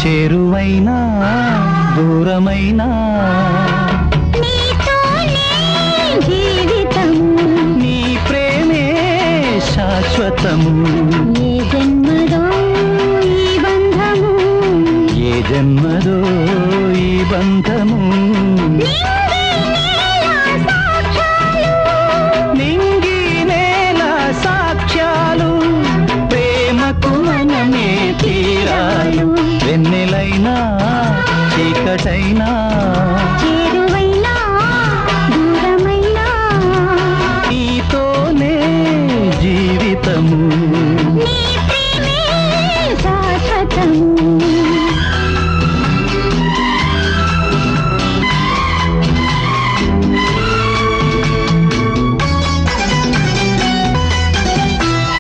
చేరువైనా దూరమైనా జీవితము నీ ప్రేమే శాశ్వతము. ఏ జన్మదో ఈ బంధము ఏ జన్మదో ఈ బంధము. నింగి నేల సాక్ష్యాలు ప్రేమకు మనమే తీరాలు. వెన్నెలైనా చీకటైనా చేరువైనా దూరమైనా నీతోనే జీవితము.